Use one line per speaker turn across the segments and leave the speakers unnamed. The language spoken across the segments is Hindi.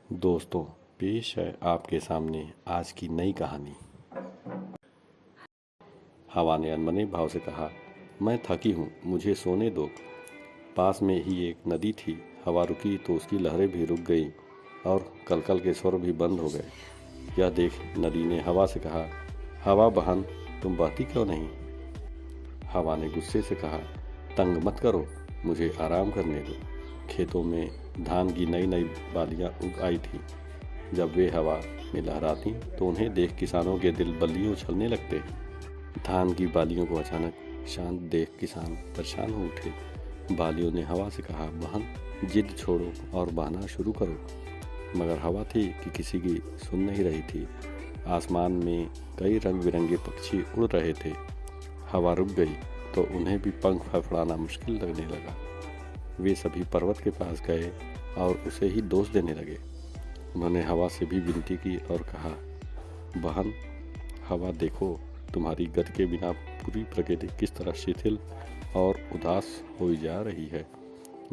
दोस्तों, पेश है आपके सामने आज की नई कहानी। हवा ने अनमने भाव से कहा, मैं थकी हूँ, मुझे सोने दो। पास में ही एक नदी थी। हवा रुकी तो उसकी लहरें भी रुक गईं और कलकल के स्वर भी बंद हो गए। यह देख नदी ने हवा से कहा, हवा बहन, तुम बहती क्यों नहीं? हवा ने गुस्से से कहा, तंग मत करो, मुझे आराम करने दो। खेतों में धान की नई नई बालियां उग आई थी। जब वे हवा में लहराती तो उन्हें देख किसानों के दिल बल्लियों उछलने लगते। धान की बालियों को अचानक शांत देख किसान परेशान हो उठे। बालियों ने हवा से कहा, बहन, जिद छोड़ो और बहना शुरू करो। मगर हवा थी कि किसी की सुन नहीं रही थी। आसमान में कई रंग बिरंगे पक्षी उड़ रहे थे। हवा रुक गई तो उन्हें भी पंख फड़फड़ाना मुश्किल लगने लगा। वे सभी पर्वत के पास गए और उसे ही दोष देने लगे। उन्होंने हवा से भी विनती की और कहा, बहन हवा, देखो तुम्हारी गति के बिना पूरी प्रकृति किस तरह शिथिल और उदास हो जा रही है।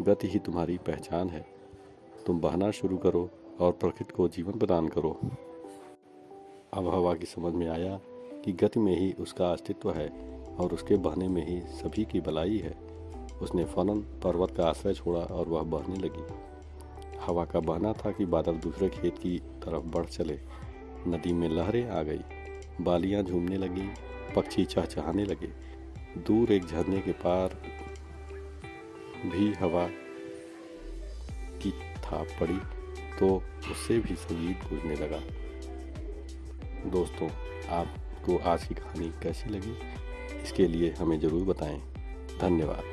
गति ही तुम्हारी पहचान है। तुम बहना शुरू करो और प्रकृति को जीवन प्रदान करो। अब हवा की समझ में आया कि गति में ही उसका अस्तित्व है और उसके बहने में ही सभी की भलाई है। उसने फौरन पर्वत का आश्रय छोड़ा और वह बहने लगी। हवा का बहना था कि बादल दूसरे खेत की तरफ बढ़ चले। नदी में लहरें आ गई, बालियां झूमने लगी, पक्षी चहचहाने लगे। दूर एक झरने के पार भी हवा की थाप पड़ी तो उससे भी संगीत गूंजने लगा। दोस्तों, आपको आज की कहानी कैसी लगी, इसके लिए हमें ज़रूर बताएं। धन्यवाद।